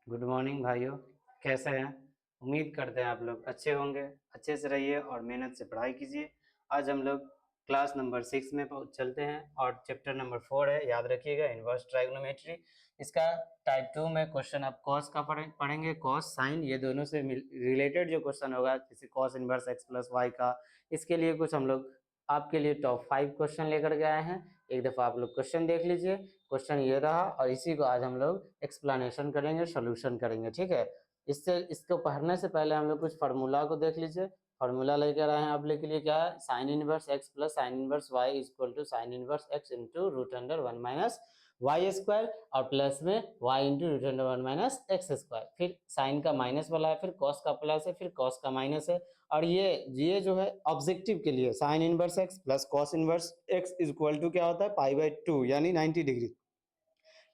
Good morning भाइयों। कैसे हैं? उम्मीद करते हैं आप लोग अच्छे होंगे। अच्छे से रहिए और मेहनत से पढ़ाई कीजिए। आज हम लोग क्लास नंबर 6 में चलते हैं और चैप्टर नंबर 4 है, याद रखिएगा, इनवर्स ट्राइगोनोमेट्री। इसका टाइप 2 में क्वेश्चन आप कॉस का पढ़ेंगे। कॉस साइन ये दोनों से रिलेटेड जो क्वेश्चन होगा, जैसे cos inverse x plus y का, इसके लिए कुछ हम लोग आपके लिए टॉप 5 क्वेश्चन लेकर के आए हैं। एक दफ़ा आप लोग क्वेश्चन देख लीजिए। क्वेश्चन ये रहा और इसी को आज हम लोग एक्सप्लेनेशन करेंगे, सोल्यूशन करेंगे, ठीक है। इससे इसको पढ़ने से पहले हम लोग कुछ फार्मूला को देख लीजिए। फार्मूला लेकर आए हैं आप लोग के लिए। क्या है? Sine inverse x plus sine inverse y is equal to sine inverse x into root under 1 minus Y square और प्लस में y into root under 1 minus x square. फिर साइन का माइनस वाला है, फिर कॉस का प्लस है, फिर कॉस का माइनस है। और ये जो है ऑब्जेक्टिव के लिए sine inverse x plus cos inverse x is equal to क्या होता है? पाई बाई 2 यानी 90 degree.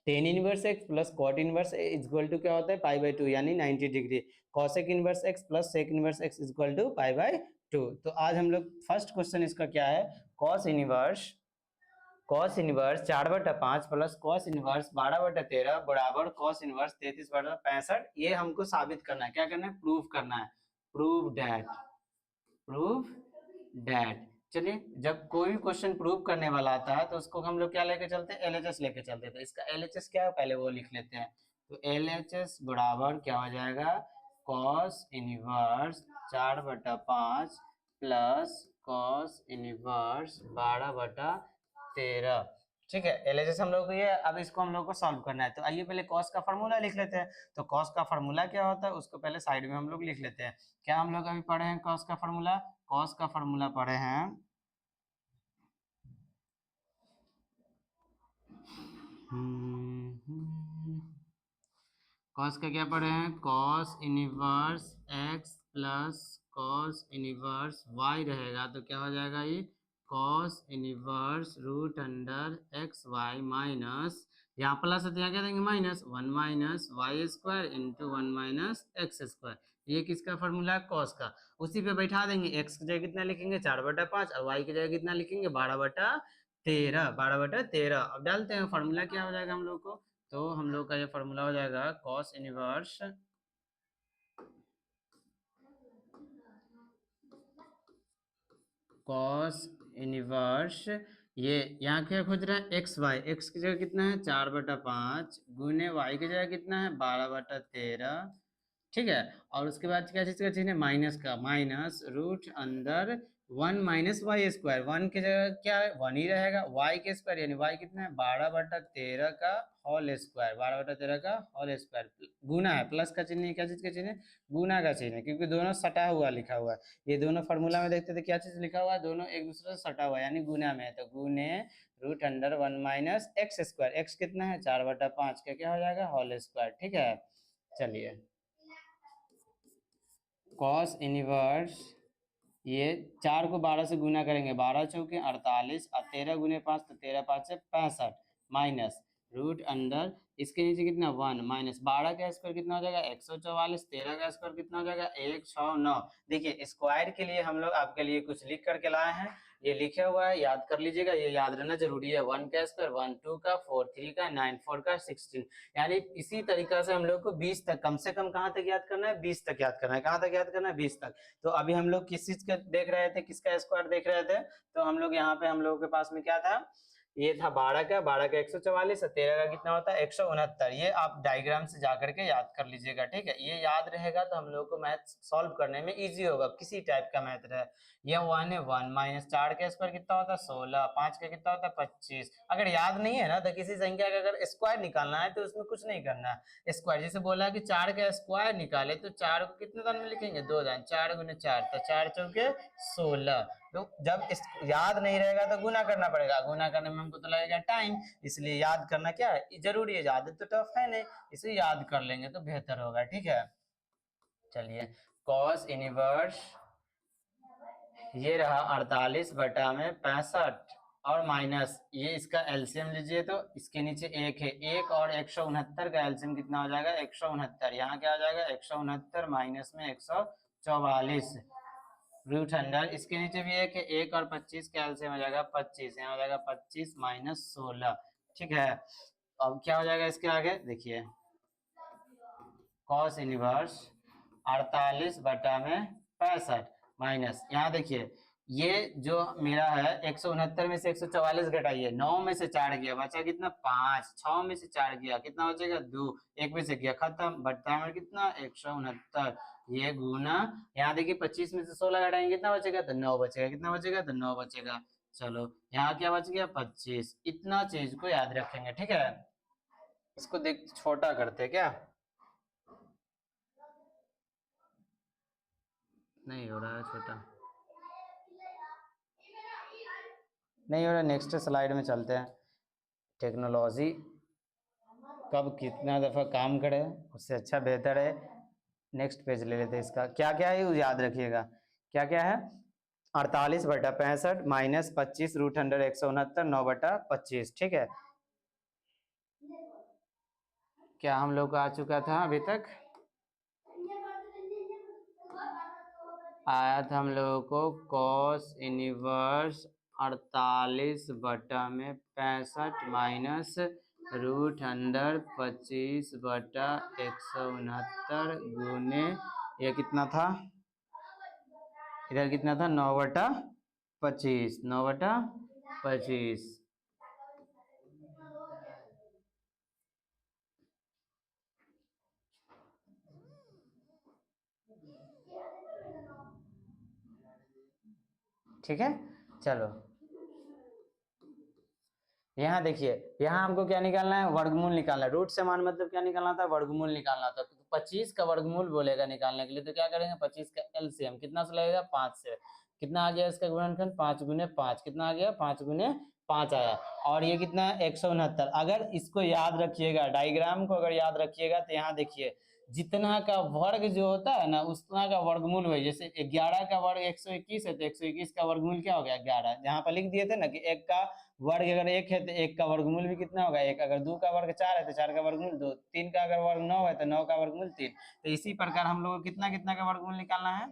Tan inverse x plus cot inverse is equal to क्या होता है? पाई बाई 2 यानी 90 degree. Cosec inverse x plus sec inverse x is equal to pi by 2। तो आज हम लोग फर्स्ट क्वेश्चन इसका क्या है? Cos inverse 4/5 plus cos inverse 12/13 बराबर कॉस इनवर्स 33/65। ये हमको साबित करना है। क्या करना है? प्रूव करना है। Prove that. चलिए, जब कोई भी क्वेश्चन प्रूव करने वाला आता है तो उसको हम लोग क्या लेके चलते हैं? एलएचएस लेके चलते हैं। तो इसका एलएचएस क्या है पहले वो लिख लेते हैं। तो एलएचएस बराबर क्या हो जाएगा? Cos inverse 4/5 plus cos inverse 12/13। ठीक है, एलएचएस हम लोग को ये। अब इसको हम लोग को सॉल्व करना है। तो आइए पहले कॉस का फॉर्मूला लिख लेते हैं। तो कॉस का फॉर्मूला क्या होता है उसको पहले साइड में हम लोग लिख लेते हैं। क्या हम लोग अभी पढ़े हैं कॉस का फॉर्मूला? कॉस का फॉर्मूला पढ़े हैं। कॉस का क्या पढ़े हैं? Cos inverse x plus cos inverse y रहेगा तो क्या हो जाएगा ये? Cos inverse root under x y minus, यहाँ प्लस है तो यहाँ क्या देंगे? Minus 1 minus Y square into 1 minus x square. ये किसका फॉर्मूला है? कॉस का। उसी पे बैठा देंगे। एक्स की जगह कितना लिखेंगे? 4/5 और वाई की जगह कितना लिखेंगे? 12/13। अब डालते हैं फॉर्मूला। क्या हो जाएगा हम लोग को? तो हम लोग का ये फॉर्मूला हो जाएगा कॉस इनवर्स ये यहाँ क्या खोज रहा है? X Y. एक्स की जगह कितना है? 4/5 गुने वाई की जगह कितना है? 12/13। ठीक है। और उसके बाद क्या चीज का चिन्ह है? माइनस का। माइनस रूट अंदर 1 माइनस वाई स्क्वायर। 1 की जगह क्या है? 1 ही रहेगा। वाई के स्क्वायर यानी वाई कितना है? 12/13 का होल स्क्वायर। 12/13 का होल स्क्वायर। गुना है, प्लस का चिन्ह है। क्या चीज का चिन्ह है? गुना का चिन्ह है, क्योंकि दोनों सटा हुआ लिखा हुआ है। ये दोनों फॉर्मूला में देखते थे क्या चीज लिखा हुआ है? दोनों एक दूसरे से सटा हुआ है यानी गुना में है। तो गुने root under 1 minus x square. X कितना है? 4/5 का क्या हो जाएगा? Whole square. ठीक है। चलिए, कॉस इनवर्स ये 4 को 12 से गुना करेंगे, 12 चौके 48 और 13 गुने 5 तो 13 5 से 65 माइनस रूट अंडर इसके नीचे कितना? 1 माइनस 12 का स्क्वायर कितना हो जाएगा? 144। 13 का स्क्वायर कितना हो जाएगा? 169। देखिए, स्क्वायर के लिए हम लोग आपके लिए कुछ लिख करके लाए हैं। ये लिखा हुआ है, याद कर लीजिएगा। ये याद रहना जरूरी है। 1 का स्क्वायर 1, 2 का 4, 3 का 9, 4 का 16। यानी इसी तरीका से हम लोग को 20 तक, कम से कम कहाँ तक याद करना है? 20 तक याद करना है। कहाँ तक याद करना है? 20 तक। तो अभी हम लोग किस चीज का देख रहे थे? किसका स्क्वायर देख रहे थे? तो हम लोग यहाँ पे हम लोगों के पास में क्या था? ये था 12 का 144 और 13 का कितना होता है? 169। ये आप डायग्राम से जाकर के याद कर लीजिएगा। ठीक है, ये याद रहेगा तो हम लोग को मैथ सॉल्व करने में इजी होगा, किसी टाइप का मैथ रहे। ये 1 है। 1 माइनस 4 का स्क्वायर कितना होता है? 16। 5 का कितना होता है? 25। अगर याद नहीं है ना तो किसी संख्या का अगर स्क्वायर निकालना है तो उसमें कुछ नहीं करना है। स्क्वायर जैसे बोला है कि 4 का स्क्वायर निकाले तो 4 को कितने दान में लिखेंगे? 2 दान। 4 गुने 4 तो 4 चौके 16। तो जब इस याद नहीं रहेगा तो गुना करना पड़ेगा। गुना करने में हमको तो लगेगा टाइम, इसलिए याद करना क्या है? जरूरी है। याद तो टफ है नहीं, इसे याद कर लेंगे तो बेहतर होगा। ठीक है। चलिए, कॉस इनवर्स ये रहा 48/65 और माइनस ये इसका एलसीएम लीजिए तो इसके नीचे एक है। एक और 169 का एलसीएम कितना हो जाएगा? 169। यहाँ क्या हो जाएगा? 169 माइनस में 144 रूट अंडर इसके नीचे भी एक है। एक और 25 का एलसीएम हो जाएगा 25। यहाँ हो जाएगा 25 माइनस 16। ठीक है। अब क्या हो जाएगा इसके आगे? देखिए, कॉस इनवर्स 48 बटा में 65 माइनस, यहाँ देखिए ये जो मेरा है 169 में से 144 घटाइए, 9 में से 4 गया बचा कितना 5, 6 में से 4 गया कितना बचेगा 2, 1 में से गया खत्म, बटा में कितना 169, ये गुना यहाँ देखिए 25 में से 16 घटाएंगे कितना बचेगा तो 9 बचेगा, कितना बचेगा तो 9 बचेगा। चलो यहाँ क्या बच गया 25, इतना चीज को याद रखेंगे ठीक है। इसको देख छोटा करते क्या, नहीं हो रहा है छोटा, नहीं हो रहा, नेक्स्ट स्लाइड में चलते हैं। टेक्नोलॉजी कब कितना दफ़ा काम करे उससे अच्छा बेहतर है। नेक्स्ट पेज ले लेते हैं, इसका क्या क्या है वो याद रखिएगा, क्या क्या है 48 बटा 65 माइनस 25 रूट अंडर 169 9 बटा 25 ठीक है। क्या हम लोग का आ चुका था अभी तक, आया था हम लोगों को कॉस इनवर्स 48 बटा में 65 माइनस रूट अंडर 25 बटा 169 गुने ये कितना था, इधर कितना था 9 बटा 25, 9 बटा 25, ठीक है। चलो यहाँ देखिए, यहाँ हमको क्या निकालना है वर्गमूल निकालना है, रूट से मान मतलब क्या निकालना था वर्गमूल निकालना था, तो 25 का वर्गमूल बोलेगा निकालने के लिए, तो क्या करेंगे 25 का एलसीएम कितना से लगेगा 5 से, कितना आ गया इसका गुणनखंड 5 गुने 5 कितना आ गया 5 गुने 5 आया, और ये कितना 169। अगर इसको याद रखिएगा डायग्राम को अगर याद रखिएगा तो यहाँ देखिए जितना का वर्ग जो होता है ना उतना का वर्गमूल वही, जैसे 11 का वर्ग 121 है तो 121 का वर्गमूल क्या हो गया 11, जहाँ पर लिख दिए थे ना कि एक का वर्ग अगर 1 है तो 1 का वर्गमूल भी कितना होगा 1, अगर 2 का वर्ग 4 है तो 4 का वर्गमूल 2, 3 का अगर वर्ग 9 है तो 9 का वर्गमूल 3। तो इसी प्रकार हम लोग को कितना कितना का वर्गमूल निकालना है,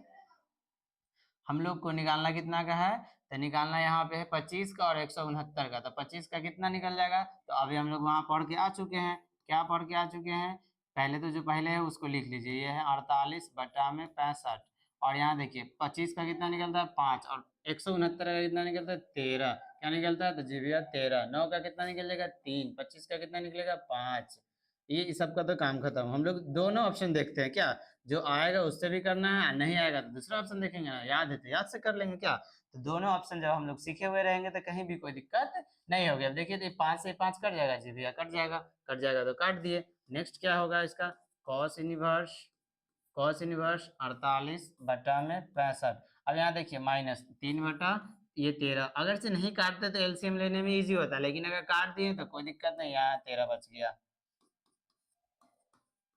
हम लोग को निकालना कितना का है, तो निकालना यहाँ पे है 25 का और 169 का, तो 25 का कितना निकल जाएगा, तो अभी हम लोग वहां पढ़ के आ चुके हैं, क्या पढ़ के आ चुके हैं, पहले तो जो पहले है उसको लिख लीजिए, ये है 48 बटा में 65, और यहाँ देखिए 25 का कितना निकलता है 5 और 169 का कितना निकलता है 13, क्या निकलता है तो जी भैया 13, 9 का कितना निकलेगा 3, 25 का कितना निकलेगा 5, ये इस सब का तो काम खत्म। हम लोग दोनों ऑप्शन देखते हैं क्या, जो आएगा उससे भी करना है, नहीं आएगा तो दूसरा ऑप्शन देखेंगे ना, याद है तो याद से कर लेंगे क्या, तो दोनों ऑप्शन जब हम लोग सीखे हुए रहेंगे तो कहीं भी कोई दिक्कत नहीं होगी। अब देखिए 5 से 5 कट जाएगा जी भैया, कट जाएगा, कट जाएगा तो काट दिए। नेक्स्ट क्या होगा इसका कॉस इनवर्स, कॉस इनवर्स 48 बटा में 65, अब यहाँ देखिए माइनस 3 बटा ये 13, अगर से नहीं काटते तो एलसीएम लेने में इजी होता है, लेकिन अगर काट दिए तो कोई दिक्कत नहीं, यहाँ 13 बच गया।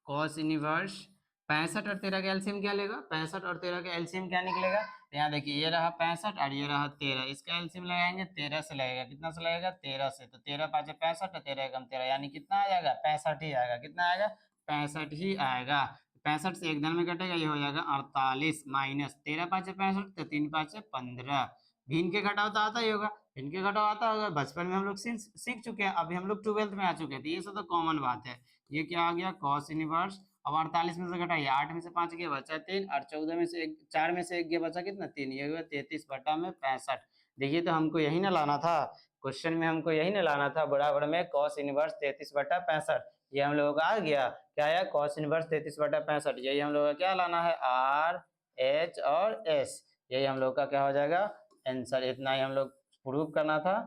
कॉस इनवर्स 65 और 13 का एलसीएम क्या लेगा, 65 और 13 का एलसीएम क्या निकलेगा, तो यहाँ देखिए ये रहा 65 और ये रहा 13, इसका एलसीएम लगाएंगे 13 से लगेगा, कितना से लगेगा 13 से, तो 13 5 65 और 13 एकम 13 यानी कितना आ जाएगा 65 ही आएगा, कितना आएगा 65 ही आएगा। 65 से एक धन में कटेगा ये हो जाएगा 48 माइनस 13 5 65 तो 3 5 15, भिन्न के घटाव तो आता ही होगा, भिन्न के घटाव आता होगा, बचपन में हम लोग सीख चुके हैं, अभी हम लोग 12th में आ चुके हैं, तो ये सब तो कॉमन बात है। ये क्या आ गया कॉस इनवर्स, अब 48 में से घटाइए 8 में से 5 गया बचा 3 और 14 में से 1 4 में से 1 गया बचा कितना 3, ये हुआ 33 बटा में 65। देखिए तो हमको यही ना लाना था, क्वेश्चन में हमको यही ना लाना था बराबर में कॉस इनवर्स 33 बटा 65, ये हम लोगों का आ गया, क्या आया कॉस इनवर्स 33 बटा 65, यही हम लोगों का क्या लाना है आर एच और एस, यही हम लोग का क्या हो जाएगा आंसर, इतना ही हम लोग प्रूव करना था,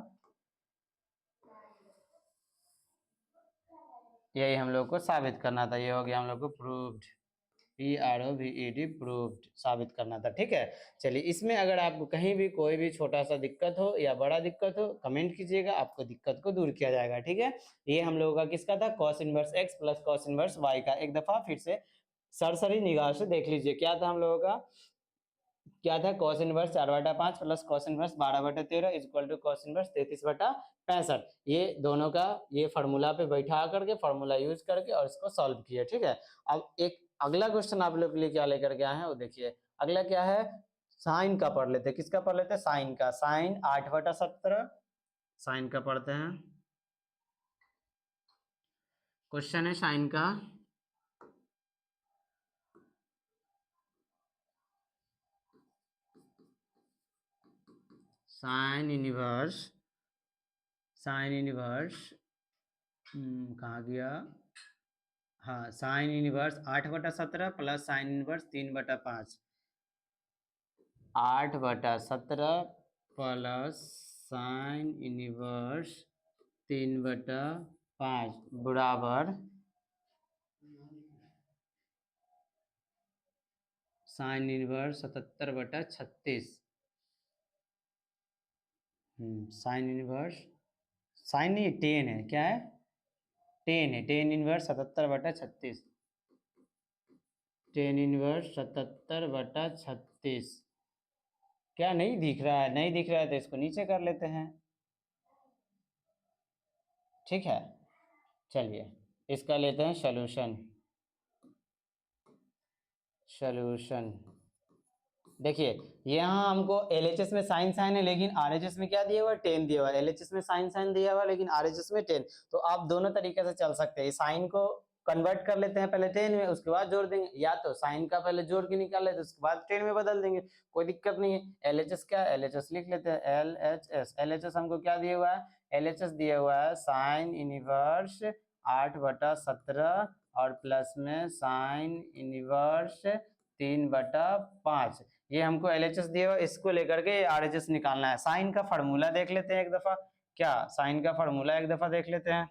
यही हम लोग को साबित करना था, ये हो गया हम लोग को प्रूव्ड, PROVED प्रूव्ड साबित करना था ठीक है। चलिए इसमें अगर आपको कहीं भी कोई भी छोटा सा दिक्कत हो या बड़ा दिक्कत हो कमेंट कीजिएगा, आपको दिक्कत को दूर किया जाएगा ठीक है। ये हम लोगों का किसका था cos inverse x plus cos inverse y का, एक दफा फिर से सरसरी निगाह से देख लीजिए क्या था हम लोगों का, क्या था कॉस इनवर्स 4 बटा 5 प्लस कॉस इनवर्स 12 बटा 13 इक्वल टू कॉस इनवर्स 33 बटा 65, ये दोनों का ये फार्मूला पे बैठा करके फार्मूला यूज करके और इसको सॉल्व किया ठीक है। अब एक अगला क्वेश्चन आप लोग के लिए क्या लेकर के आए हैं वो देखिए, अगला क्या है साइन का पढ़ लेते, किसका पढ़ लेते साइन का, साइन 8 बटा 17, साइन का पढ़ते हैं, क्वेश्चन है साइन का साइन इनवर्स कहाँ गया, हाँ sine inverse 8/17 plus sine inverse 3/5, 8/17 plus sine inverse 3/5 बराबर sine inverse 77/36। Sine inverse, sine नहीं 10 है, क्या है 10 है, 10 इनवर्स 77/36, 10 इनवर्स 77/36। क्या नहीं दिख रहा है, नहीं दिख रहा है तो इसको नीचे कर लेते हैं, ठीक है। चलिए इसका लेते हैं सॉल्यूशन। देखिए यहाँ हमको LHS में साइन साइन है, लेकिन RHS में क्या दिया हुआ है 10 दिया हुआ है, LHS में साइन साइन दिया हुआ है लेकिन RHS में 10। तो आप दोनों तरीके से चल सकते हैं, साइन को कन्वर्ट कर लेते हैं पहले 10 में, उसके बाद जोड़ देंगे, या तो साइन का पहले जोड़ के निकाल लेते उसके बाद 10 में बदल देंगे, कोई दिक्कत नहीं है। LHS क्या है, LHS लिख लेते हैं, LHS हमको क्या दिया हुआ है, LHS दिया हुआ है साइन इनवर्स 8/17 और प्लस में साइन इनवर्स 3/5, ये हमको LHS दिया हुआ, इसको लेकर के RHS निकालना है। साइन का फार्मूला देख लेते हैं एक दफा, क्या साइन का फार्मूला एक दफा देख लेते हैं।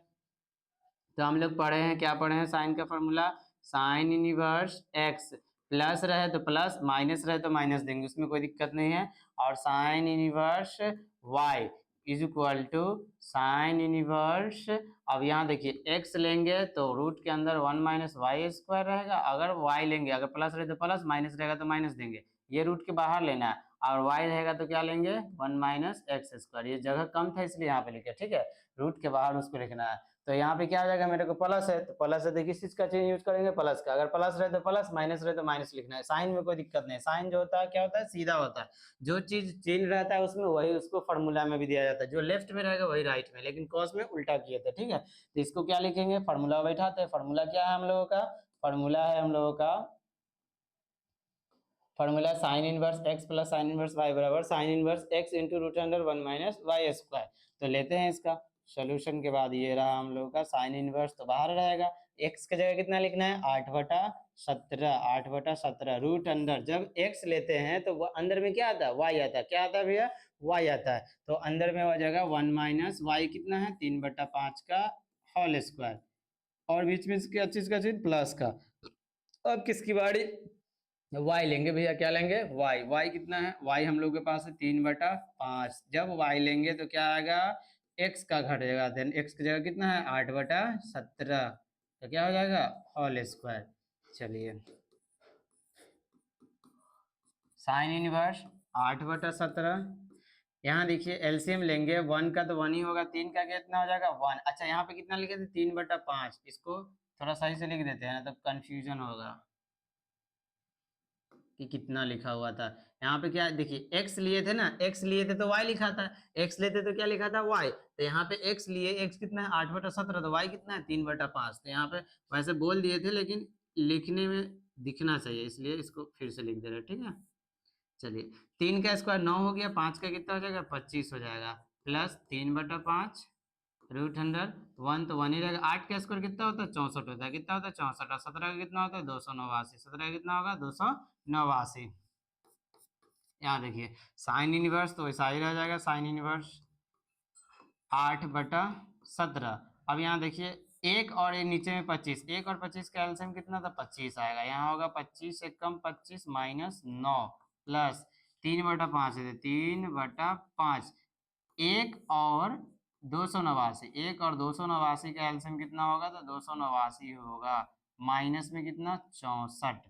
तो हम लोग पढ़े हैं, क्या पढ़े हैं, साइन का formula sign inverse x, plus रहे तो प्लस, माइनस रहे तो माइनस देंगे, उसमें कोई दिक्कत नहीं है। और sine inverse y is equal to sine inverse, अब यहाँ देखिए x लेंगे तो रूट के अंदर 1 - y² रहेगा, अगर y लेंगे, अगर प्लस रहे तो प्लस, माइनस रहेगा तो माइनस देंगे, ये रूट के बाहर लेना है, और y रहेगा तो क्या लेंगे 1 - x², ये जगह कम था इसलिए यहाँ पे लिखे, ठीक है, रूट के बाहर उसको लिखना है। तो यहाँ पे क्या आ जाएगा, मेरे को प्लस है तो प्लस है, तो किस चीज का चेंज यूज करेंगे, प्लस का, अगर प्लस रहे तो प्लस, माइनस रहे तो माइनस लिखना है। साइन में कोई दिक्कत नहीं, साइन जो होता है क्या होता है, सीधा होता है, जो चीज चेंज रहता है उसमें वही उसको फॉर्मूला में भी दिया जाता है, जो लेफ्ट में रहेगा वही राइट में, लेकिन कॉस में उल्टा किए थे, ठीक है। तो इसको क्या लिखेंगे, फार्मूला बैठाते हैं, फार्मूला क्या है हम लोगों का, फार्मूला है हम लोगों का, formula sine inverse x plus sine inverse y बराबर sine inverse x into root under 1 - y²। तो लेते हैं इसका सोल्यूशन के बाद, ये रहा हम लोगों का साइन इनवर्स, तो बाहर रहेगा, x की जगह कितना लिखना है 8/17, 8/17 रूट अंडर, जब x लेते हैं तो वो अंदर में क्या आता है y आता है, क्या आता है भैया y आता है, तो अंदर में हो जाएगा 1 - y कितना है 3/5 का होल स्क्वायर, और बीच में क्या चीज का चीज प्लस का। अब किसकी बारी, y लेंगे भैया, क्या लेंगे y कितना है, y हम लोग के पास है 3/5, जब y लेंगे तो क्या आएगा x का घट जाएगा, देन x की जगह कितना है 8/17, तो क्या हो जाएगा होल स्क्वायर। चलिए साइन इनवर्स 8/17, यहाँ देखिए एलसीएम लेंगे, 1 का तो 1 ही होगा, 3 का कितना हो जाएगा 1, अच्छा यहाँ पे कितना लिखे थे 3/5, इसको थोड़ा सही से लिख देते हैं, तब कंफ्यूजन होगा कि कितना लिखा हुआ था। यहाँ पे क्या देखिए x लिए थे ना, x लिए थे तो y लिखा था, x लेते तो क्या लिखा था y, तो यहाँ पे x लिए, x कितना है 8/17, तो y कितना है 3/5, तो यहाँ पे वैसे बोल दिए थे लेकिन लिखने में दिखना चाहिए, इसलिए इसको फिर से लिख दे रहे, ठीक है। चलिए 3 का स्क्वायर 9 हो गया, 5 का कितना हो जाएगा 25 हो जाएगा, प्लस 3/5 रूट अंडर 1 तो 1 ही रहेगा, 8 का स्क्वायर कितना होता है 64 होता है, कितना होता है 64, और 17 का कितना होता है 289, 17 का कितना होगा 289। यहाँ देखिए साइन इनवर्स तो वैसा ही रह जाएगा, साइन इनवर्स 8/17। अब यहाँ देखिए एक और ये नीचे में 25, एक और 25 का एलसीएम कितना था 25 आएगा, यहाँ होगा 25 से कम 25 -9 प्लस 3/5 है 3/5, एक और 289, एक और 289 का एलसीएम कितना होगा, तो 289 होगा, माइनस में कितना 64,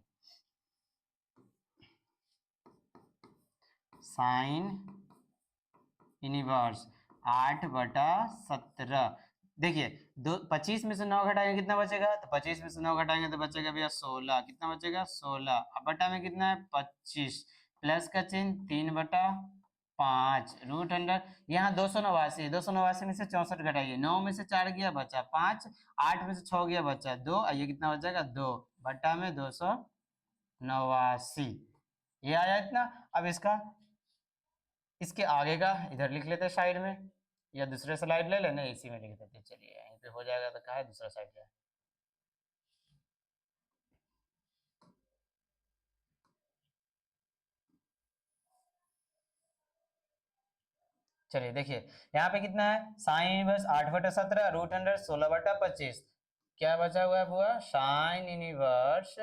साइन इनवर्स 8/17। देखिए दो 25 में से 9 घटाएंगे कितना बचेगा, तो 25 में से 9 घटाएंगे तो बचेगा भैया 16, कितना बचेगा 16, अब बटा में कितना है 25, प्लस का चिन्ह 3/5 रूट अंडर, यहाँ 289, 289 में से 64 घटाइए, 9 में से 4 गया बचा 5, 8 में से 6 गया बचा 2, ये कितना बचेगा 2 बटा में 289, ये आया इतना। अब इसका इसके आगे का इधर लिख लेते साइड में, या दूसरे स्लाइड ले लेना, इसी में लिख देते। चलिए यहीं पे हो जाएगा, तो कहा है दूसरा साइड का। चलिए देखिए यहाँ पे कितना है, साइन इनवर्स 8/17 रूट अंडर 16/25। क्या बचा हुआ है बुआ, साइन इनवर्स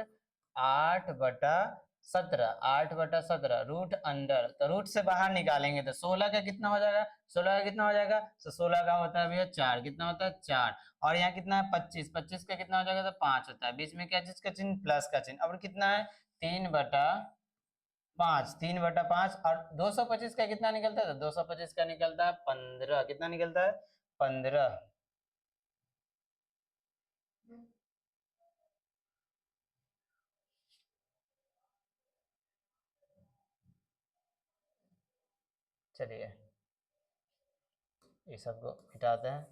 8/17, 8/17 रूट अंडर, तो रूट से बाहर निकालेंगे तो 16 का कितना हो जाएगा, 16 का कितना हो जाएगा, तो 16 का होता है भैया 4, कितना होता है 4, और यहाँ कितना है 25, 25 का कितना हो जाएगा, तो 5 होता है, बीच में क्या चीज का चिन्ह, प्लस का चिन्ह, और कितना है 3/5, 3/5, और 225 का कितना निकलता है, तो 225 का निकलता है 15, कितना निकलता है 15। चलिए ये सबको मिटाते हैं,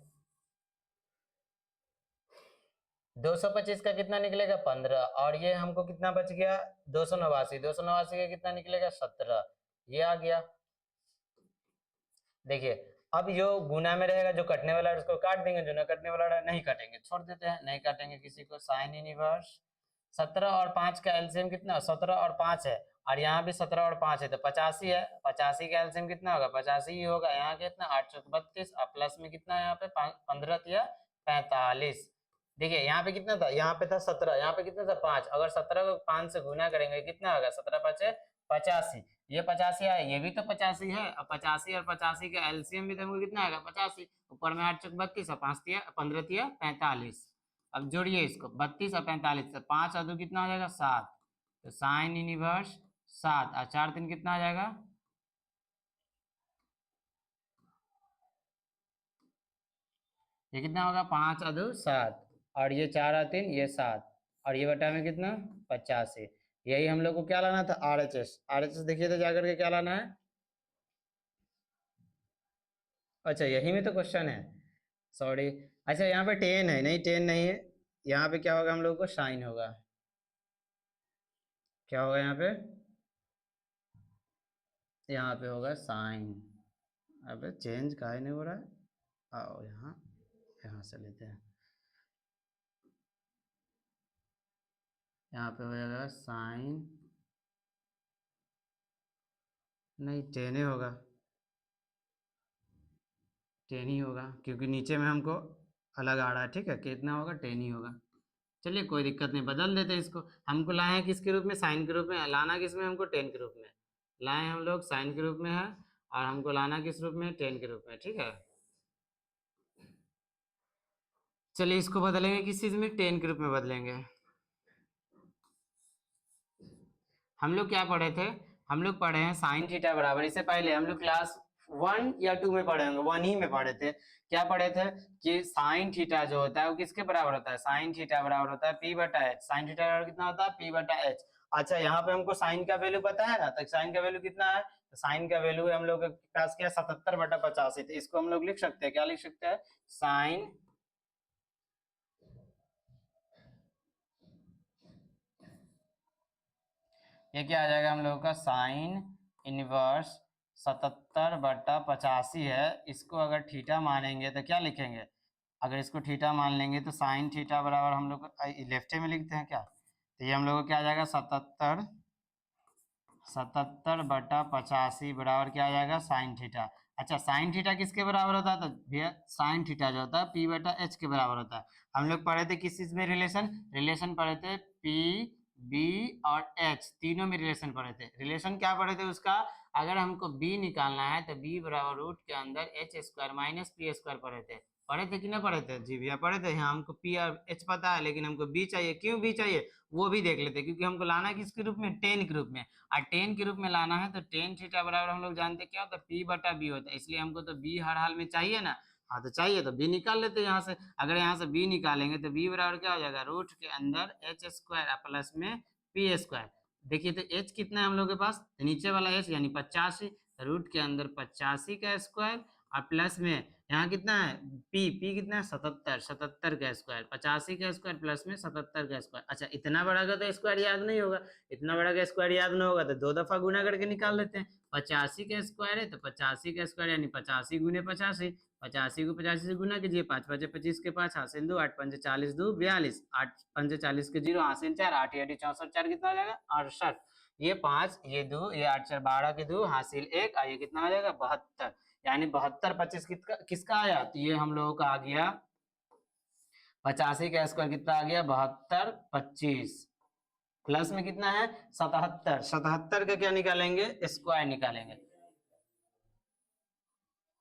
225 का कितना निकलेगा 15, और ये हमको कितना बच गया 289, 289 का कितना निकलेगा 17, ये आ गया। देखिए अब जो गुना में रहेगा, जो कटने वाला है उसको काट देंगे, जो न कटने वाला है नहीं काटेंगे, छोड़ देते हैं, नहीं काटेंगे किसी को। साइन इनवर्स 17 और 5 का एलसीएम कितना, 17 और 5 है, और यहाँ भी 17 और 5 है, तो 85 है, 85 का एलसीएम कितना होगा, 85 ही होगा। यहाँ कितना 832, और प्लस में कितना है यहाँ पे 15 या 45। देखिए यहाँ पे कितना था, यहाँ पे था 17, यहाँ पे कितना था 5, अगर 17 को 5 से गुना करेंगे कितना होगा, 17 5 85, ये 85 है, ये भी तो 85 है, अब 85 और 85 का एलसीएम भी तो हमको कितना आएगा 85, ऊपर में 8 चौक 32 और 5 तिया 15 तिया 45। अब जोड़िए इसको 32 और 45, तो 5 और 2 कितना हो जाएगा 7, तो साइन इनवर्स 7 और 4 3 कितना आ जाएगा, ये कितना होगा 5 और 2 7, और ये 4 और 3 ये 7, और ये बटा में कितना 85। यही हम लोग को क्या लाना था, आरएचएस, आरएचएस देखिए तो जाकर के क्या लाना है, अच्छा यही में तो क्वेश्चन है, सॉरी। अच्छा यहाँ पे 10 है, नहीं 10 नहीं है, यहाँ पे क्या होगा हम लोग को साइन होगा, क्या होगा यहाँ पे, यहाँ पे होगा साइन। अबे चेंज काहे नहीं हो रहा है, आओ यहाँ, यहाँ से लेते हैं, यहाँ पे हो जाएगा साइन, नहीं 10 ही होगा, 10 ही होगा, क्योंकि नीचे में हमको अलग आ रहा है, ठीक है, कितना होगा 10 ही होगा। चलिए कोई दिक्कत नहीं, बदल देते हैं इसको, हमको लाए हैं किसके रूप में, साइन के रूप में, लाना किस में हमको 10 के रूप में, लाए हम लोग साइन के रूप में है, और हमको लाना किस रूप में 10 के रूप में, ठीक है। चलिए इसको बदलेंगे किस चीज में, 10 के रूप में बदलेंगे। हम लोग क्या पढ़े थे, हम लोग पढ़े हैं साइन थीटा बराबर, इससे पहले हम लोग क्लास 1 या 2 में पढ़े होंगे, 1 ही में पढ़े थे, क्या पढ़े थे कि साइन थीटा जो होता है वो किसके बराबर होता है, साइन थीटा बराबर होता है पी बटा एच, साइन थीटा बराबर कितना होता है पी बटा एच। अच्छा यहाँ पे हमको साइन का वैल्यू पता है ना, तो साइन का वैल्यू कितना है, तो साइन का वैल्यू है हम लोग के पास क्या 77/85, तो इसको हम लोग लिख सकते हैं, क्या लिख सकते हैं, साइन, ये क्या आ जाएगा हम लोगों का साइन इनवर्स 77/85 है, इसको अगर थीटा मानेंगे तो क्या लिखेंगे, अगर इसको थीटा मान लेंगे तो साइन थीटा बराबर हम लोग लेफ्ट में लिखते हैं क्या, तो ये हम लोग को क्या आ जाएगा 77/85 बराबर क्या आ जाएगा साइन थीटा। अच्छा साइन थीटा किसके बराबर होता है, तो भैया साइन थीटा जो होता है पी बटा एच के बराबर होता है। हम लोग पढ़े थे किस चीज में रिलेशन, रिलेशन पढ़े थे पी बी और एच, तीनों में रिलेशन पढ़े थे, रिलेशन क्या पढ़े थे उसका, अगर हमको बी निकालना है तो बी बराबर रूट के अंदर H square minus p square पढ़े थे कि नहीं पढ़े थे, जी भैया पढ़े थे। यहाँ हमको पी और एच पता है, लेकिन हमको बी चाहिए, क्यों बी चाहिए वो भी देख लेते, क्योंकि हमको लाना है किसके रूप में 10 के रूप में, और 10 के रूप में लाना है तो टेन थीटा बराबर हम लोग जानते क्या होता है पी बटा बी होता है, इसलिए हमको तो बी हर हाल में चाहिए ना, हाँ तो चाहिए तो बी निकाल लेते हैं यहाँ से। अगर यहाँ से बी निकालेंगे तो बी बराबर क्या हो जाएगा रूट के अंदर एच स्क्वायर प्लस में पी स्क्वायर। देखिए तो एच कितना है हम लोग के पास, तो नीचे वाला एच यानी 85, रूट के अंदर 85 का स्क्वायर और प्लस में यहाँ कितना है पी कितना है 77, 77 का स्क्वायर, 85 का स्क्वायर प्लस में 77 का स्क्वायर। अच्छा इतना बड़ा का तो स्क्वायर याद नहीं होगा, इतना बड़ा का स्क्वायर याद नहीं होगा तो 2 दफा गुना करके निकाल लेते हैं। 85 का स्क्वायर है तो 85 का स्क्वायर यानी 85 गुने 85, 85 को 85 से गुना कीजिए, 5 5 25 के 5 हासिल 2, 8 5 40 2 42, 8 5 40 के 0 हासिल 4, 8 8 64, 4 कितना हो जाएगा 68, ये 5 ये 2 ये 8 4 12 के 2 हासिल 1, ये कितना हो जाएगा 72, यानी 72 25 किसका आया, तो ये हम लोगों का आ गया 85 का स्क्वायर कितना आ गया 72 25, प्लस में कितना है 77, 77 का क्या निकालेंगे स्क्वायर निकालेंगे।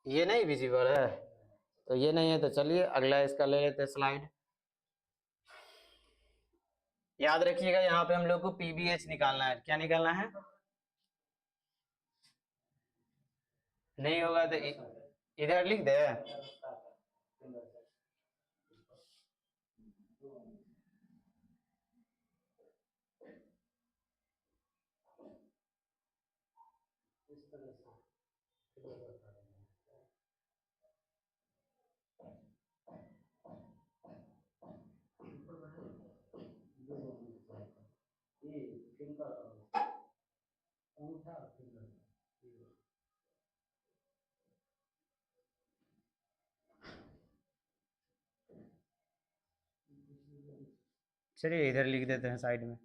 ये नहीं विजिबल है तो ये नहीं है, तो चलिए अगला इसका ले लेते हैं स्लाइड। याद रखिएगा यहाँ पे हम लोग को पीबीएच निकालना है, क्या निकालना है, नहीं होगा तो इधर लिख दे। चलिए इधर लिख देते हैं साइड में,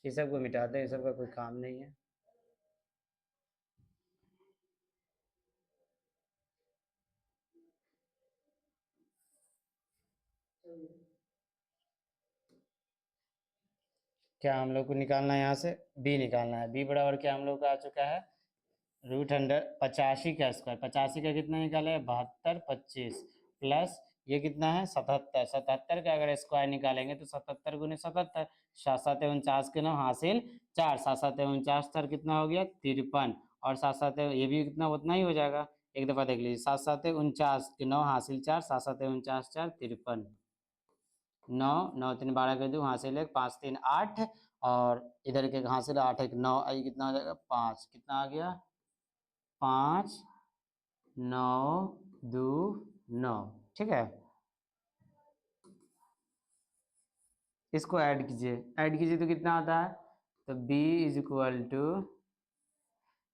ये सब को मिटाते हैं, ये सब का कोई काम नहीं है। क्या हम लोग को निकालना है यहाँ से बी निकालना है, बी बराबर क्या हम लोग का आ चुका है रूट अंडर 85 का स्क्वायर, 85 का कितना निकाले 72 25 प्लस ये कितना है 77, 77 का अगर स्क्वायर निकालेंगे तो 77 गुने 77, 7 7 49 के 9 हासिल 4, 7 7 49 सर कितना हो गया 53, और 7 7 ये भी कितना उतना ही हो जाएगा, एक दफा देख लीजिए 7 7 49 के 9 हासिल 4, 7 7 49 4 53, 9 9 3 12 के 2 हासिल 1 5 3 8, और इधर के हासिल 8 1 9, आई कितना आ जाएगा 5, कितना आ गया 5 9 2 9, ठीक है। इसको ऐड कीजिए तो कितना आता है, तो b इज इक्वल टू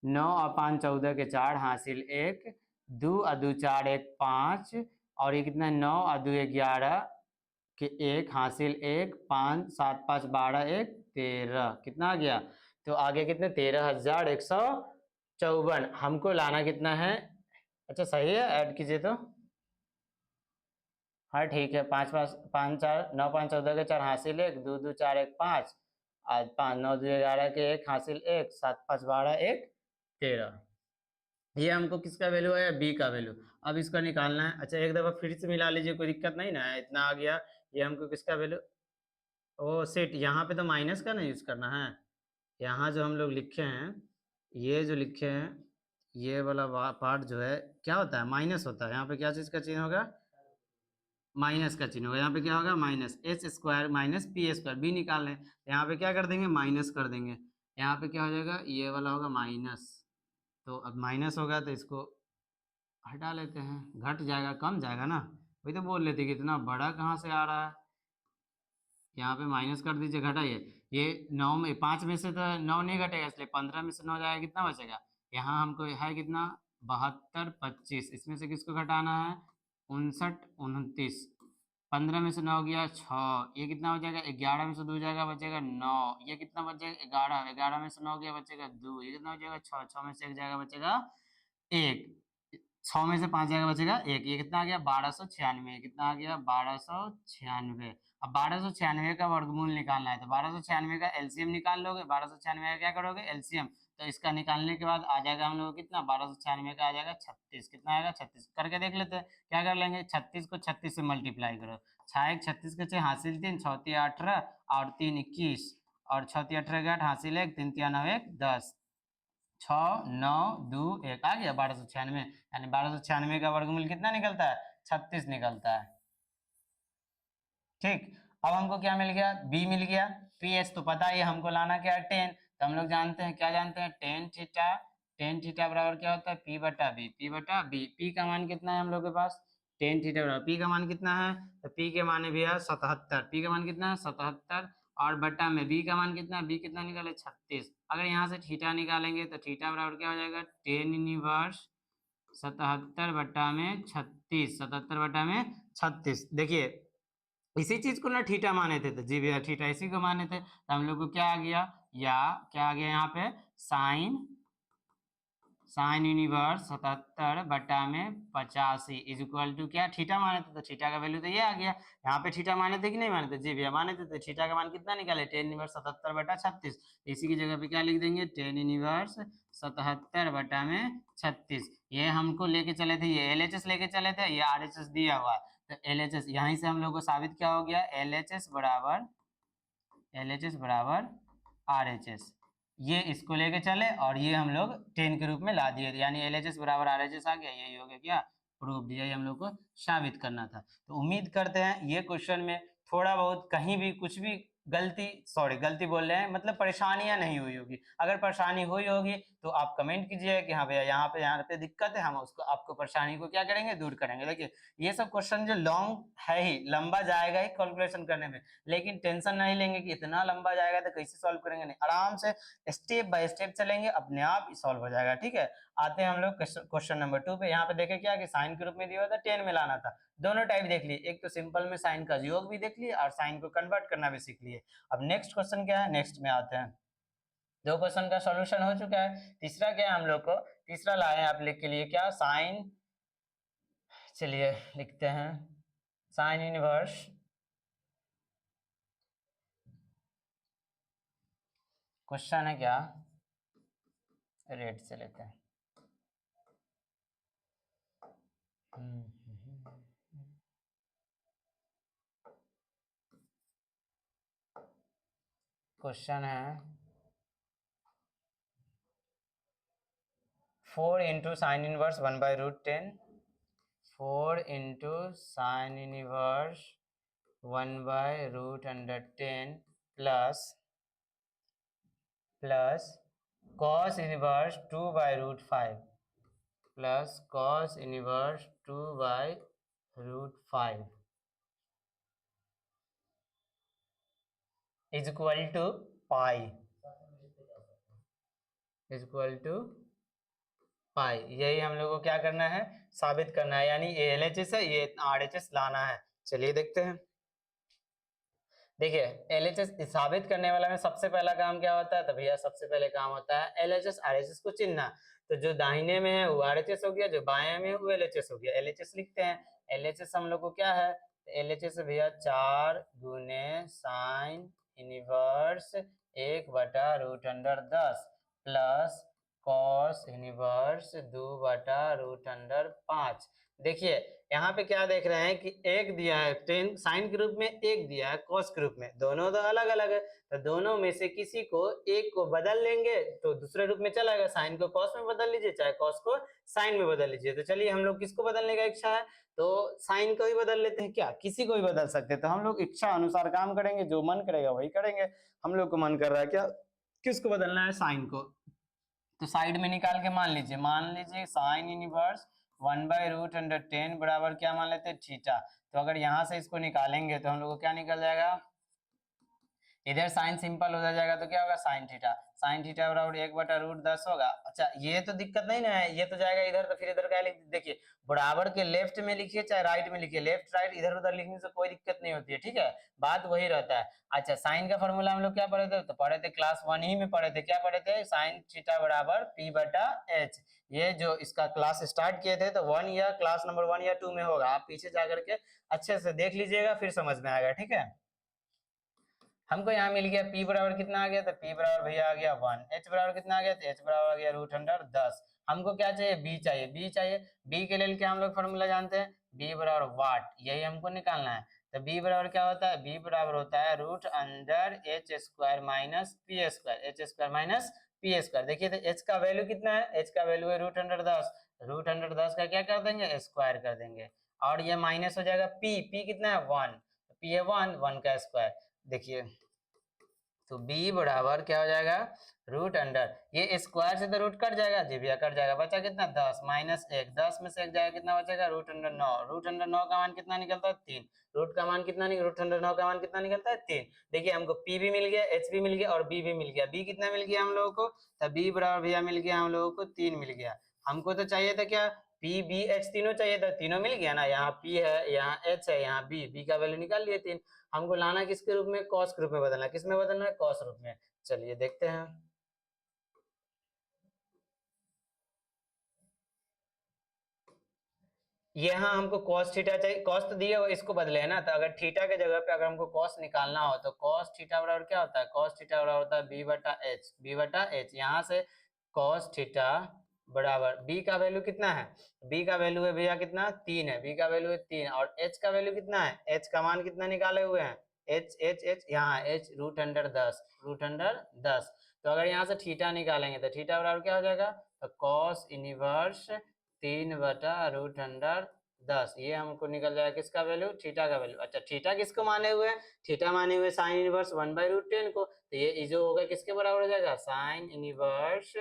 9 और 5 14 के 4 हासिल 1, 2 और 2 4 1 5, और ये कितना 9 और 2 11 के 1 हासिल 1, 5 7 5 12 1 13, कितना आ गया, तो आगे कितने 13,154, हमको लाना कितना है, अच्छा सही है ऐड कीजिए तो, हाँ ठीक है, 5 5 5 4 9 5 14 के 4 हासिल 1, 2 2 4 1 5, आज 5 9 2 11 के 1 हासिल 1, 7 5 12 1 13, ये हमको किसका वैल्यू है बी का वैल्यू। अब इसका निकालना है, अच्छा एक दफा फिर से मिला लीजिए, कोई दिक्कत नहीं ना है, इतना आ गया, ये हमको किसका वैल्यू, ओ सेट यहाँ पे तो माइनस का ना यूज करना है, यहाँ जो हम लोग लिखे हैं ये जो लिखे हैं ये वाला पार्ट जो है क्या होता है माइनस होता है, यहाँ पे क्या चीज का चिन्ह होगा माइनस का चिन्ह होगा, यहाँ पे क्या होगा minus h square minus p square, b निकाल लें तो यहाँ पे क्या कर देंगे माइनस कर देंगे, यहाँ पे क्या हो जाएगा ये वाला होगा माइनस, तो अब माइनस होगा तो इसको हटा लेते हैं, घट जाएगा कम जाएगा ना, वही तो बोल लेते कि इतना बड़ा कहाँ से आ रहा है, यहाँ पे माइनस कर दीजिए घटाइए, ये 9 में 5 में से तो 9 नहीं घटेगा इसलिए 15 में से 9 जाएगा, कितना बचेगा, यहाँ हमको है कितना 72 25, इसमें से किसको घटाना है 59 29, 15 में से 9 गया 6, ये कितना हो जाएगा 11 में से 2 जाएगा बचेगा 9, ये कितना बच जाएगा 11, 11 में से 9 गया बचेगा 2, ये कितना हो जाएगा 6, 6 में से 1 जाएगा बचेगा 1, 6 में से 5 जाएगा बचेगा 1, ये कितना आ गया 1296, कितना आ गया 1296। अब 1296 का वर्गमूल निकालना है तो 1296 का एलसीएम निकाल लोगे, 1296 का क्या करोगे एलसीएम, तो इसका निकालने के बाद आ जाएगा हम लोग कितना 1296 का आ जाएगा 36, कितना आएगा 36, करके देख लेते हैं, क्या कर लेंगे 36 को 36 से मल्टीप्लाई करो, 6 1 36 के 6 हासिल 3, 6 3 18 और 3 21, और 6 3 18 के 8 हासिल 1, 3 3 9 1 10, 6 9 2 1 आ गया 1296, यानी 1296 का वर्गमूल कितना निकलता है 36 निकलता है, ठीक। अब हमको क्या मिल गया बी मिल गया, पी एच तो पता ही है हमको लाना क्या है 10, तो हम लोग जानते हैं क्या जानते हैं टेन थीटा टेन थीटा बराबर क्या होता है पी बटा बी, पी बटा बी। पी का मान कितना है हम लोग के पास, टेन थीटा बराबर पी का मान कितना है, तो पी के मान है भैया 77, पी का मान कितना है 77, और बटा में बी का मान कितना है, बी कितना निकाले 36। अगर यहाँ से थीटा निकालेंगे तो थीटा बराबर क्या हो जाएगा, टेन इनवर्स 77 बटा में 36, 77 बटा में 36। देखिए इसी चीज को ना थीटा माने थे, तो जी भैया थीटा इसी को माने थे, तो हम लोग को क्या आ गया, या क्या आ गया यहाँ पे साइन, साइन यूनिवर्स 77 बटा में 85 इज इक्वल टू क्या, थीटा माने थे तो थीटा का वैल्यू तो ये आ गया। यहाँ पे थीटा माने थे कि नहीं माने थे, जी भैया माने थे, तो थीटा का मान कितना निकाले, टेन इनवर्स 77 बटा 36। इसी की जगह पे क्या लिख देंगे, टेन इनवर्स 77 बटा में 36। ये हमको लेके चले थे, ये LHS लेके चले थे, ये RHS दिया हुआ, तो LHS यहीं से हम लोग को साबित क्या हो गया, LHS बराबर RHS। ये इसको लेके चले और ये हम लोग 10 के रूप में ला दिए, यानी LHS बराबर RHS आ गया, यही हो गया क्या, प्रूफ, यही हम लोग को साबित करना था। तो उम्मीद करते हैं ये क्वेश्चन में थोड़ा बहुत कहीं भी कुछ भी गलती, सॉरी गलती बोल रहे हैं, मतलब परेशानियां नहीं हुई होगी। अगर परेशानी हुई होगी तो आप कमेंट कीजिए कि हाँ भैया यहाँ पे दिक्कत है, हम उसको आपको परेशानी को क्या करेंगे, दूर करेंगे। देखिए ये सब क्वेश्चन जो लॉन्ग है ही, लंबा जाएगा ही कैलकुलेशन करने में, लेकिन टेंशन नहीं लेंगे कि इतना लंबा जाएगा तो कैसे सॉल्व करेंगे, नहीं, आराम से स्टेप बाय स्टेप चलेंगे, अपने आप सॉल्व हो जाएगा। ठीक है, आते हैं हम लोग क्वेश्चन नंबर 2 पे। यहाँ पे देखे क्या कि साइन के रूप में दिया हुआ था, 10 में लाना था। दोनों टाइप देख लिए, एक तो सिंपल में साइन का योग भी देख लिए और साइन को कन्वर्ट करना भी सीख लिए। अब नेक्स्ट क्वेश्चन क्या है, नेक्स्ट में आते हैं। दो क्वेश्चन का सॉल्यूशन हो चुका है, तीसरा क्या है हम लोग को, तीसरा लाए हैं आप लोग के लिए क्या, साइन, चलिए लिखते हैं साइन इनवर्स, क्वेश्चन है क्या, रेट से लेते हैं। क्वेश्चन है 4 into sine inverse 1/√10, 4 into sine inverse 1/√10 plus cos inverse 2/√5 plus cos inverse 2/√5 is equal to pi, is equal to pi. यही हम लोग को क्या करना है, साबित करना है, यानी ये LHS है, ये RHS लाना है। चलिए देखते हैं। देखिए LHS साबित करने वाला में सबसे पहला काम क्या होता है, तो भैया सबसे पहले काम होता है LHS RHS को चिन्हना। तो जो दाहिने में है वो RHS हो गया, जो बाएं में है वो LHS हो गया। LHS लिखते हैं, LHS हम लोग को क्या है, LHS भैया 4 गुने sign inverse 1/√10 plus cos inverse 2/√5। देखिए यहाँ पे क्या देख रहे हैं कि एक दिया है 10 साइन के रूप में, एक दिया है कॉस के रूप में, दोनों तो अलग अलग है, तो दोनों में से किसी को एक को बदल लेंगे तो दूसरे रूप में चला, साइन को कॉस में बदल लीजिए, चाहे कॉस को साइन में बदल लीजिए। तो चलिए हम लोग किसको बदलने का इच्छा है, तो साइन को ही बदल लेते हैं, क्या किसी को भी बदल सकते हैं। तो हम लोग इच्छा अनुसार काम करेंगे, जो मन करेगा वही करेंगे। हम लोग को मन कर रहा है क्या, किसको बदलना है, साइन को। तो साइड में निकाल के मान लीजिए साइन इनवर्स 1/√10 बराबर क्या मान लेते हैं, थीटा। तो अगर यहाँ से इसको निकालेंगे तो हम लोग को क्या निकल जाएगा, इधर साइन सिंपल हो जाएगा तो क्या होगा साइन थीटा, साइन थीटा बराबर 1/√10 होगा। अच्छा ये तो दिक्कत नहीं ना है, ये तो जाएगा इधर, तो फिर इधर क्या लिख, देखिए बराबर के लेफ्ट में लिखिए चाहे राइट में लिखिए, लेफ्ट राइट इधर उधर लिखने से कोई दिक्कत नहीं होती है, ठीक है, बात वही रहता है। अच्छा साइन का फॉर्मूला हम लोग क्या पढ़े थे, तो पढ़े थे क्लास 1 ही में पढ़े थे, क्या पढ़े थे, साइन थीटा बराबर P/H। ये जो इसका क्लास स्टार्ट किए थे तो 1 या क्लास नंबर 1 या 2 में होगा, आप पीछे जाकर के अच्छे से देख लीजिएगा, फिर समझ में आएगा, ठीक है। हमको यहाँ मिल गया P बराबर कितना आ गया, तो P बराबर भैया आ गया 1, H बराबर कितना आ गया, तो H बराबर आ गया √10। हमको क्या चाहिए, B चाहिए, B चाहिए, B के लिए क्या हम लोग फॉर्मूला जानते हैं, B बराबर वाट, यही हमको निकालना है। तो B बराबर क्या होता है, B बराबर होता है √H² minus P², H² minus P²। देखिए तो H का वैल्यू कितना है, H का वैल्यू है √10, √10 का क्या कर देंगे, स्क्वायर कर देंगे, और ये माइनस हो जाएगा P कितना है 1, P है 1 का स्क्वायर। देखिए तो b बराबर क्या हो जाएगा, रूट अंडर, ये स्क्वायर से तो रूट कट जाएगा जी भैया, कट जाएगा, बचा कितना 10 माइनस 1, 10 में से 1 जाएगा, कितना बचेगा रूट अंडर 9, रूट अंडर 9 का मान कितना निकलता है 3, रूट का मान कितना निकल, रूट अंडर 9 का मान कितना निकलता है 3। देखिए हमको p भी मिल गया, h भी मिल गया और b भी मिल गया, b कितना मिल गया हम लोगों को, तो b बराबर भैया मिल गया हम लोगों को 3 मिल गया। हमको तो चाहिए था क्या, p b h तीनों चाहिए था, तीनों मिल गया ना, यहाँ p है, यहाँ h है, यहाँ b का वैल्यू निकाल लिए 3। हमको लाना किसके रूप में, कॉस के रूप में बदलना, किस में बदलना है, कॉस रूप में। चलिए देखते हैं। यहाँ हमको cos थीटा चाहिए, cos तो दिए हुए, इसको बदले है ना, तो अगर थीटा के जगह पे अगर हमको cos निकालना हो तो cos थीटा बराबर क्या होता है, cos थीटा बराबर होता है b बटा h, यहाँ से cos थीटा बराबर b का वैल्यू कितना है, b का वैल्यू है भैया कितना 3 है, b का वैल्यू है 3 और h का वैल्यू कितना है, h का मान कितना निकाले हुए हैं, h यहाँ h root under 10, root under 10। तो अगर यहाँ से थीटा निकालेंगे तो थीटा बराबर क्या हो जाएगा, तो cos इनवर्स 3/√10, ये हमको निकल जाएगा किसका वैल्यू, थीटा का वैल्यू। अच्छा थीटा किसको माने हुए हैं, थीटा माने हुए साइन इनवर्स 1/√10 को, तो ये जो होगा किसके बराबर हो जाएगा, साइन इनवर्स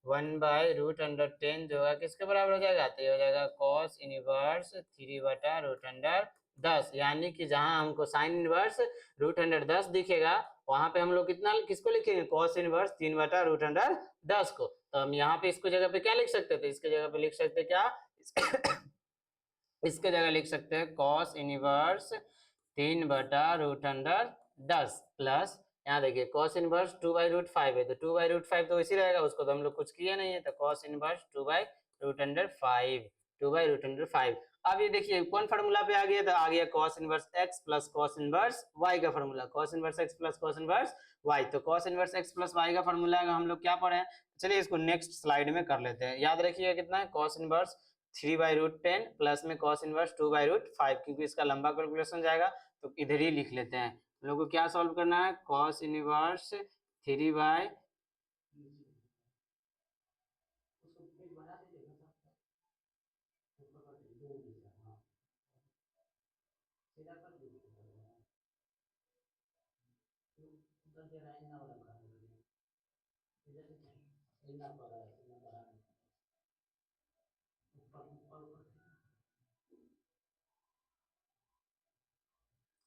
1/√10 जो होगा किसके बराबर हो जाएगा, तो ये हो जाएगा cos इनवर्स 3/√10, यानी कि जहां हमको साइन इनवर्स √10 दिखेगा वहां पे हम लोग कितना किसको लिखेंगे, cos इनवर्स 3/√10 को। तो हम यहाँ पे इसको जगह पे क्या लिख सकते थे, इसके जगह पे लिख सकते क्या इसके जगह लिख सकते हैं cos इनवर्स 3/√10 प्लस, यहाँ देखिए cos इनवर्स 2/√5 है, तो 2/√5 तो इसी रहेगा, उसको तो हम लोग कुछ किया नहीं है, तो cos इनवर्स 2/√5 अब ये देखिए कौन फार्मूला पे आ गया, तो आ गया cos inverse x plus cos inverse y का formula, cos inverse x plus cos inverse y, तो cos inverse x plus y का फार्मूला हम लोग क्या पढ़े हैं, चलिए इसको नेक्स्ट स्लाइड में कर लेते हैं। याद रखिए कितना है, cos इनवर्स 3/√10 प्लस में cos इनवर्स 2/√5, क्योंकि इसका लंबा कैलकुलेशन जाएगा तो इधर ही लिख लेते हैं। हम लोग को क्या सॉल्व करना है, cos इनवर्स 3 बाय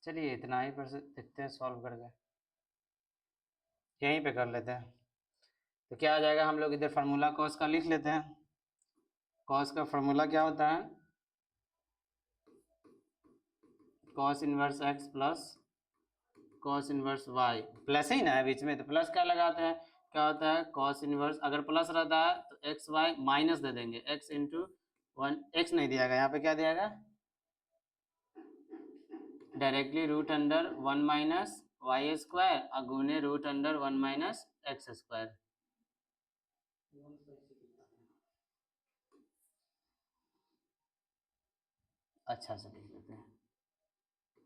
चलिए इतना ही पर से देखते हैं सॉल्व करके, यहीं पे कर लेते हैं। तो क्या आ जाएगा, हम लोग इधर फार्मूला cos का लिख लेते हैं। cos का फार्मूला क्या होता है, cos inverse x plus cos inverse y, plus ही ना है बीच में, तो प्लस क्या लगाते हैं, क्या होता है cos इनवर्स, अगर प्लस रहता है तो एक्स वाई माइनस दे देंगे, x इंटू 1, x नहीं दिया गया यहाँ पे, क्या दिया गया डायरेक्टली √1 माइनस वाई स्क्वायर अगुने √1 माइनस एक्स स्क्वायर। अच्छा से लिख लेते हैं,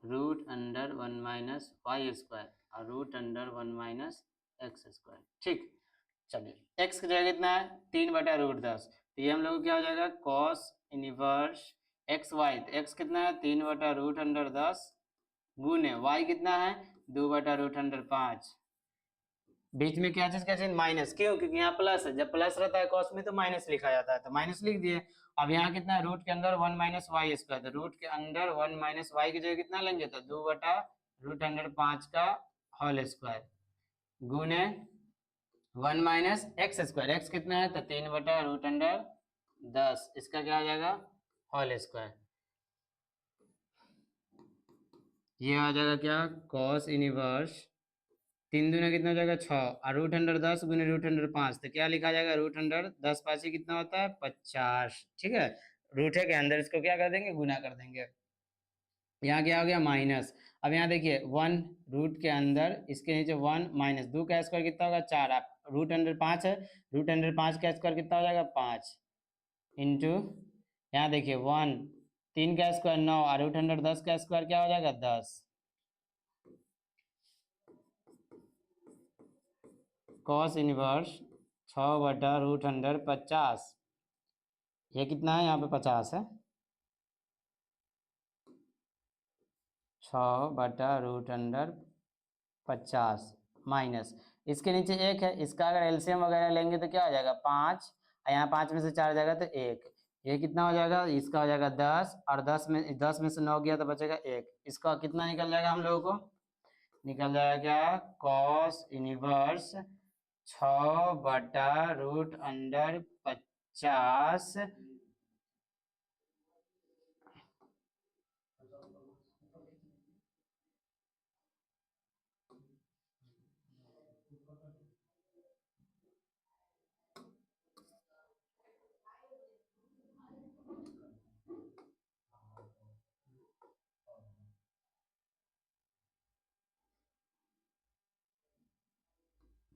√1 माइनस वाई स्क्वायर और √1 माइनस एक्स स्क्वायर, ठीक। चलिए x की जगह कितना है 3/√10, तो ये हम लोग क्या हो जाएगा cos इनवर्स एक्स वाई, तो x कितना है 3/√10 गुने y कितना है 2/√5, बीच में क्या चीज माइनस, क्यों, क्योंकि यहाँ प्लस है, जब प्लस रहता है cos में तो माइनस लिखा जाता है, तो माइनस लिख दिए। अब यहाँ कितना है, रूट के अंदर 1 माइनस वाई स्क्वायर, तो रूट के अंदर 1 माइनस वाई की जगह कितना लेंगे, तो 2/√5 का होल स्क्वायर गुने 1 माइनस एक्स स्क्वायर, एक्स कितना है तो 3/√10, इसका क्या आ जाएगा होल स्क्वायर, ये आ जाएगा क्या cos इनवर्स 3 दूना कितना हो जाएगा 6 और √10 गुने √5, तो क्या लिखा जाएगा √10 पाँच कितना होता है 50, ठीक है। रूट के अंदर इसको क्या कर देंगे, गुना कर देंगे, यहाँ क्या हो गया माइनस। अब यहाँ देखिए 1 रूट के अंदर इसके नीचे 1 माइनस 2 का स्क्वायर कितना होगा 4, आप √5 है, √5 का स्क्वायर कितना हो जाएगा 5 इंटू, यहाँ देखिए 1 3 का स्क्वायर 9 और √10 का स्क्वायर क्या हो जाएगा 10, cos इनवर्स 6/√50, ये कितना है यहाँ पे 50 है, 6/√50 माइनस इसके नीचे 1 है, इसका अगर एलसीएम वगैरह लेंगे तो क्या हो जाएगा 5, यहाँ 5 में से 4 जाएगा तो 1, ये कितना हो जाएगा, इसका हो जाएगा 10, और 10 में से 9 गया तो बचेगा 1, इसका कितना निकल जाएगा हम लोगों को, निकल जाएगा कॉस इनवर्स 6/√50।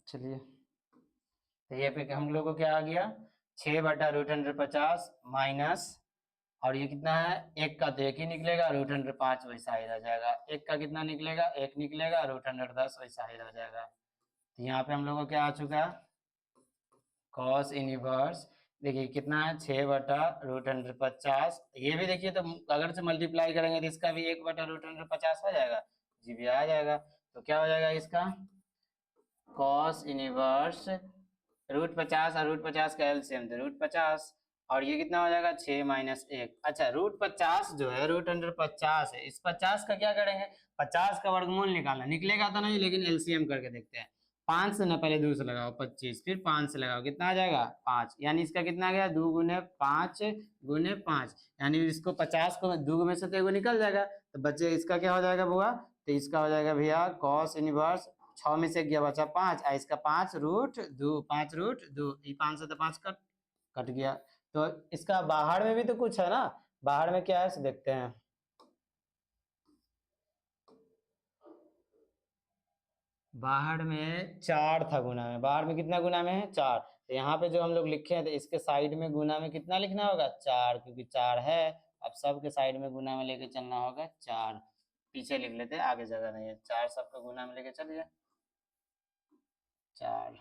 चलिए तो ये पे हम लोग को क्या आ गया 6/√150 माइनस, और ये कितना है 1 का तो 1 ही निकलेगा, √5 वैसा ही रह जाएगा, 1 का कितना निकलेगा 1 निकलेगा, √10 वैसा ही रह जाएगा। तो यहाँ पे हम लोग को क्या आ चुका है कॉस इनवर्स, देखिए कितना है 6/√150, ये भी देखिए तो अगर से मल्टीप्लाई करेंगे तो इसका भी 1/√150 हो जाएगा, जी भी आ जाएगा, तो क्या हो जाएगा इसका कॉस इनवर्स √50 और √50 का एलसीएम तो √50, और ये कितना हो जाएगा 6 माइनस 1। अच्छा √50 जो है √50 है, इस 50 का क्या करेंगे 50 का वर्गमूल निकालना, निकलेगा तो नहीं लेकिन एलसीएम करके देखते हैं। 5 से ना पहले 2 से लगाओ 25, फिर 5 से लगाओ कितना आ जाएगा 5, यानी इसका कितना आ गया 2 गुने 5 गुने 5, यानी इसको 50 को 2 में से तो एगो निकल जाएगा, तो बच्चे इसका क्या हो जाएगा बुआ, तो इसका हो जाएगा भैया कॉस इनवर्स 6 में से गया बचा 5, इसका 5√2, 5√2, ये 5 से तो 5 कट कट गया, तो इसका बाहर में भी तो कुछ है ना, बाहर में क्या है इसे देखते हैं। बाहर में 4 था गुना में, बाहर में कितना गुना में है 4, तो यहाँ पे जो हम लोग लिखे हैं तो इसके साइड में गुना में कितना लिखना होगा 4, क्योंकि 4 है, अब सबके साइड में गुना में लेके चलना होगा 4, पीछे लिख लेते हैं आगे जगह नहीं है, 4 सबका गुना में लेके चलिए 4,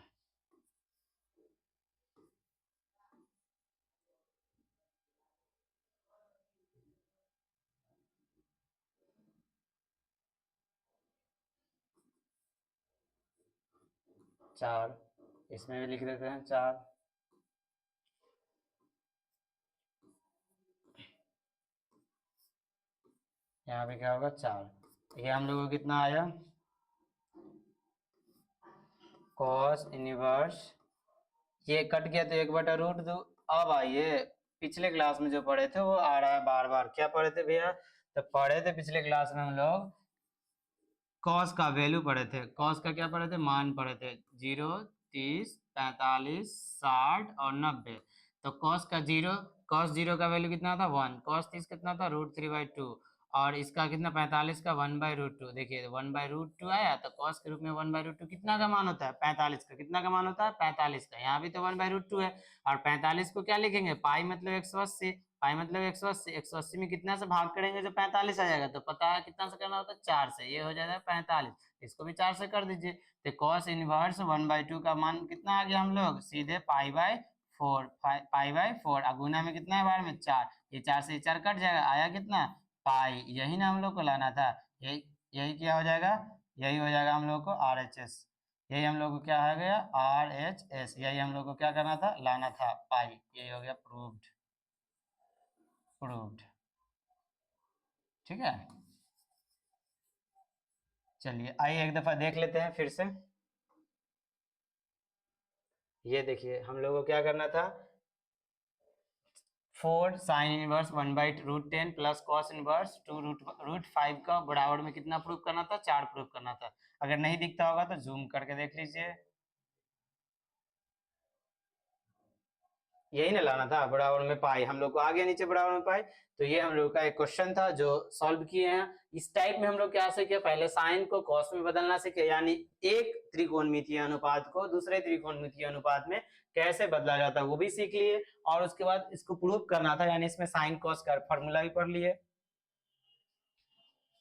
चार, इसमें भी लिख देते हैं 4, यहाँ पे क्या होगा 4, ये हम लोगों को कितना आया कॉस इनवर्स, ये कट गया तो 1/√2। अब आइए पिछले क्लास में जो पढ़े थे वो आ रहा है बार बार, क्या पढ़े थे भैया, तो पढ़े थे पिछले क्लास में हम लोग कॉस का वैल्यू पढ़े थे, कॉस का क्या पढ़े थे मान पढ़े थे 0, 30, 45, 60 और 90, तो कॉस जीरो का वैल्यू कितना था 1, कॉस 30 कितना था √3/2, और इसका कितना 45 का 1/√2, देखिए 1/√2 आया, तो कॉस के रूप में 1/√2 कितना का मान होता है 45 का, कितना का मान होता है 45 का, यहाँ भी तो 1/√2 है, और 45 को क्या लिखेंगे पाई मतलब 180, पाई मतलब 180, 180 में कितना से भाग करेंगे जो 45 आ जाएगा, तो पता है कितना से करना होता है 4 से, ये हो जाएगा 45, इसको भी 4 से कर दीजिए, तो कॉस इनवर्स 1/2 का मान कितना आ गया हम लोग सीधे पाई/4, पाई/4, और गुना में कितना है बार में 4, ये 4 से 4 कट जाएगा, आया कितना पाई, यही ना हम लोग को लाना था, यही यही क्या हो जाएगा, यही हो जाएगा हम लोग को RHS, यही हम लोग को क्या हो गया RHS, यही हम लोग को क्या करना था लाना था पाई, यही हो गया प्रूव्ड, प्रूव्ड, ठीक है। चलिए आइए एक दफा देख लेते हैं फिर से, ये देखिए हम लोगों को क्या करना था 4 sign inverse 1/√10 plus cos inverse 2√5 का बराबर में कितना प्रूफ करना था 4 प्रूफ करना था, अगर नहीं दिखता होगा तो जूम करके देख लीजिए, यही ना लाना था बराबर में पाई, हम लोग को आ गया नीचे बराबर में पाई, तो ये हम लोग का एक क्वेश्चन था जो सॉल्व किए हैं। इस टाइप में हम लोग क्या सीखे पहले साइन को कॉस में बदलना सीखे, यानी एक त्रिकोणमितीय अनुपात को दूसरे त्रिकोणमितीय अनुपात में कैसे बदला जाता है वो भी सीख लिए, और उसके बाद इसको प्रूव करना था, यानी इसमें साइन कॉस का फॉर्मूला भी पढ़ लिए।